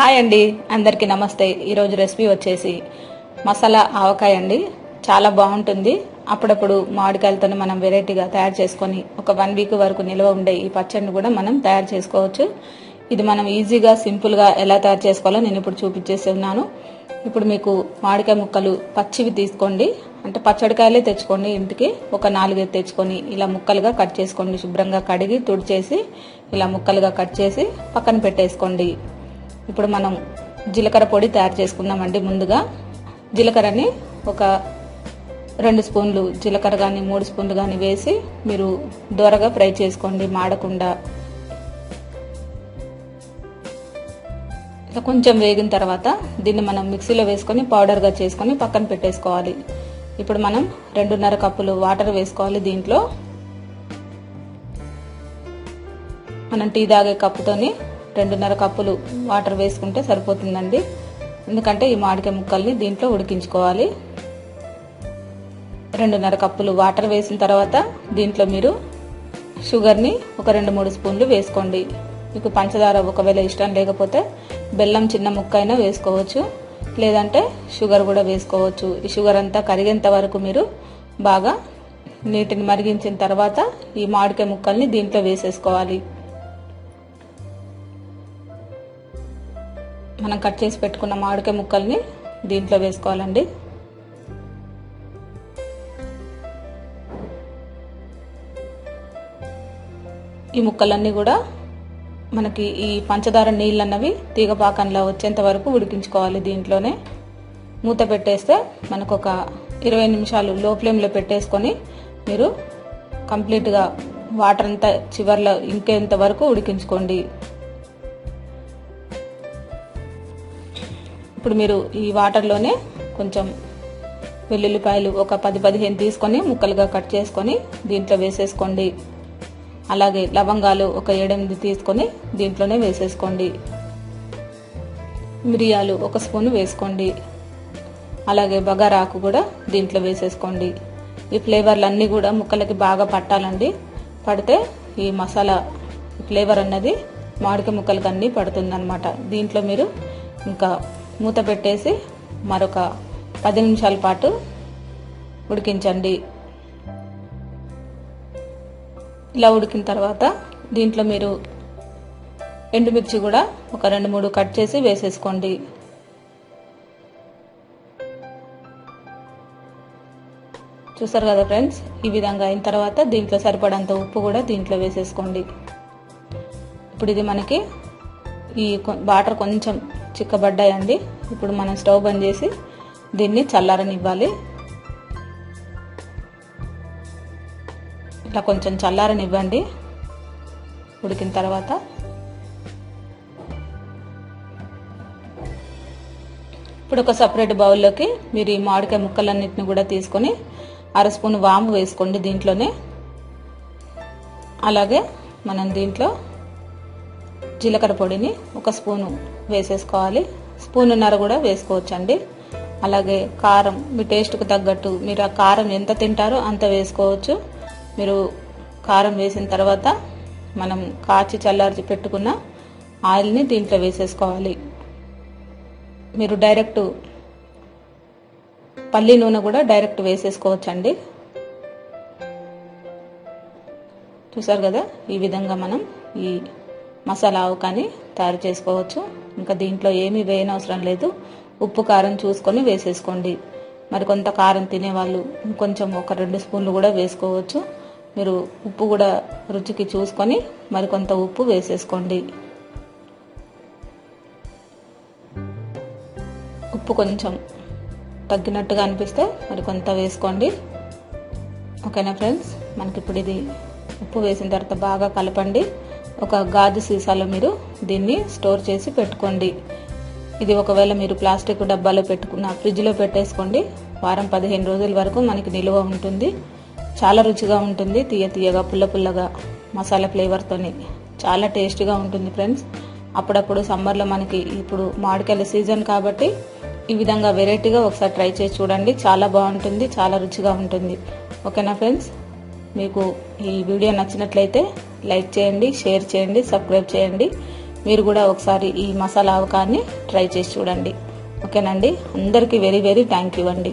Hi అండి, అందరికీ నమస్తే. ఈరోజు రెసిపీ వచ్చేసి మసాలా ఆవకాయ అండి. చాలా బాగుంటుంది. అప్పుడప్పుడు మామిడికాయలతో మనం వెరైటీగా తయారు చేసుకొని ఒక 1 వీక్ వరకు నిల్వ ఉండే ఈ పచ్చడిని కూడా మనం తయారు చేసుకోవచ్చు. ఇది మనం ఈజీగా సింపుల్గా ఎలా తయారు చేసుకోవాలో నేను ఇప్పుడు చూపించేసి ఉన్నాను. ఇప్పుడు మీకు మామిడికాయ ముక్కలు పచ్చివి తీసుకోండి, అంటే పచ్చడికాయలే తెచ్చుకోండి. ఇంటికి ఒక 4 తెచ్చుకొని ఇలా ముక్కలుగా కట్ చేసుకోండి. శుభ్రంగా కడిగి తుడిచేసి ఇలా ముక్కలుగా కట్ చేసి పక్కన పెట్టేసుకోండి. ఇప్పుడు మనం జీలకర్ర పొడి తయారు చేసుకుందామండి. ముందుగా జీలకర్రని ఒక 2 స్పూన్లు జీలకర్ర కానీ 3 స్పూన్లు కానీ వేసి మీరు దోరగా ఫ్రై చేసుకోండి, మాడకుండా. ఇలా కొంచెం వేగిన తర్వాత దీన్ని మనం మిక్సీలో వేసుకొని పౌడర్గా చేసుకొని పక్కన పెట్టేసుకోవాలి. ఇప్పుడు మనం 2.5 కప్పులు వాటర్ వేసుకోవాలి. దీంట్లో మనం టీ తాగే కప్పుతోని 2.5 కప్పులు వాటర్ వేసుకుంటే సరిపోతుందండి. ఎందుకంటే ఈ మామిడికాయ ముక్కల్ని దీంట్లో ఉడికించుకోవాలి. 2.5 కప్పులు వాటర్ వేసిన తర్వాత దీంట్లో మీరు షుగర్ని ఒక 2-3 స్పూన్లు వేసుకోండి. మీకు పంచదార ఒకవేళ ఇష్టం లేకపోతే బెల్లం చిన్న ముక్క అయినా వేసుకోవచ్చు, లేదంటే షుగర్ కూడా వేసుకోవచ్చు. ఈ షుగర్ అంతా కరిగేంత వరకు మీరు బాగా నీటిని మరిగించిన తర్వాత ఈ మామిడికాయ ముక్కల్ని దీంట్లో వేసేసుకోవాలి. మనం కట్ చేసి పెట్టుకున్న మామిడికాయ ముక్కల్ని దీంట్లో వేసుకోవాలండి. ఈ ముక్కలన్నీ కూడా మనకి ఈ పంచదార నీళ్ళు అన్నవి తీగపాకంలో వచ్చేంత వరకు ఉడికించుకోవాలి. దీంట్లోనే మూత పెట్టేస్తే మనకు ఒక 20 నిమిషాలు లో ఫ్లేమ్లో పెట్టేసుకొని మీరు కంప్లీట్గా వాటర్ అంతా చివర్లో ఇంకేంత వరకు ఉడికించుకోండి. ఇప్పుడు మీరు ఈ వాటర్లోనే కొంచెం వెల్లుల్లిపాయలు ఒక 10-15 తీసుకొని ముక్కలుగా కట్ చేసుకొని దీంట్లో వేసేసుకోండి. అలాగే లవంగాలు ఒక 7-8 తీసుకొని దీంట్లోనే వేసేసుకోండి. మిరియాలు 1 స్పూన్ వేసుకోండి. అలాగే బగారాకు కూడా దీంట్లో వేసేసుకోండి. ఈ ఫ్లేవర్లు అన్నీ కూడా ముక్కలకి బాగా పట్టాలండి. పడితే ఈ మసాలా ఫ్లేవర్ అన్నది మామిడికాయ ముక్కలకి అన్నీ పడుతుంది అనమాట. దీంట్లో మీరు ఇంకా మూత పెట్టేసి మరొక 10 నిమిషాల పాటు ఉడికించండి. ఇలా ఉడికిన తర్వాత దీంట్లో మీరు ఎండుమిర్చి కూడా ఒక 2-3 కట్ చేసి వేసేసుకోండి. చూసారు కదా ఫ్రెండ్స్, ఈ విధంగా అయిన తర్వాత దీంట్లో సరిపడంత ఉప్పు కూడా దీంట్లో వేసేసుకోండి. ఇప్పుడు ఇది మనకి ఈ వాటర్ కొంచెం చిక్కబడ్డాయండి. ఇప్పుడు మనం స్టవ్ బంద్ చేసి దీన్ని చల్లారనివ్వాలి. ఇట్లా కొంచెం చల్లారనివ్వండి. ఉడికిన తర్వాత ఇప్పుడు ఒక సపరేట్ బౌల్లోకి మీరు ఈ మామిడికాయ ముక్కలన్నిటిని కూడా తీసుకొని 1/2 స్పూన్ వాము వేసుకోండి దీంట్లోనే. అలాగే మనం దీంట్లో జీలకర్ర పొడిని 1 స్పూను వేసేసుకోవాలి. 1.5 స్పూన్ కూడా వేసుకోవచ్చండి. అలాగే కారం మీ టేస్ట్కు తగ్గట్టు మీరు ఆ కారం ఎంత తింటారో అంత వేసుకోవచ్చు. మీరు కారం వేసిన తర్వాత మనం కాచి చల్లార్చి పెట్టుకున్న ఆయిల్ని దీంట్లో వేసేసుకోవాలి. మీరు డైరెక్ట్ పల్లి నూనె కూడా డైరెక్ట్ వేసేసుకోవచ్చండి. చూసారు కదా, ఈ విధంగా మనం ఈ మసాలా ఆవకాయని తయారు చేసుకోవచ్చు. ఇంకా దీంట్లో ఏమీ వేయనవసరం లేదు. ఉప్పు కారం చూసుకొని వేసేసుకోండి. మరి కొంత కారం తినేవాళ్ళు ఇంకొంచెం ఒక 2 స్పూన్లు కూడా వేసుకోవచ్చు. మీరు ఉప్పు కూడా రుచికి చూసుకొని మరి కొంత ఉప్పు వేసేసుకోండి. ఉప్పు కొంచెం తగ్గినట్టుగా అనిపిస్తే మరి కొంత వేసుకోండి. ఓకేనా ఫ్రెండ్స్, మనకి ఇప్పుడు ఇది ఉప్పు వేసిన తర్వాత బాగా కలపండి. ఒక గాజు సీసాలో మీరు దీన్ని స్టోర్ చేసి పెట్టుకోండి. ఇది ఒకవేళ మీరు ప్లాస్టిక్ డబ్బాలో పెట్టుకున్న ఫ్రిడ్జ్లో పెట్టేసుకోండి. వారం 15 రోజుల వరకు మనకి నిల్వ ఉంటుంది. చాలా రుచిగా ఉంటుంది. తీయగా పుల్లగా మసాలా ఫ్లేవర్తోని చాలా టేస్టీగా ఉంటుంది ఫ్రెండ్స్. అప్పుడప్పుడు సమ్మర్లో మనకి ఇప్పుడు మామిడికాయల సీజన్ కాబట్టి ఈ విధంగా వెరైటీగా ఒకసారి ట్రై చేసి చూడండి. చాలా బాగుంటుంది, చాలా రుచిగా ఉంటుంది. ఓకేనా ఫ్రెండ్స్, మీకు ఈ వీడియో నచ్చినట్లయితే లైక్ చేయండి, షేర్ చేయండి, సబ్స్క్రైబ్ చేయండి. మీరు కూడా ఒకసారి ఈ మసాలా ఆవకాయని ట్రై చేసి చూడండి. ఓకేనండి, అందరికీ వెరీ వెరీ థ్యాంక్ యూ అండి.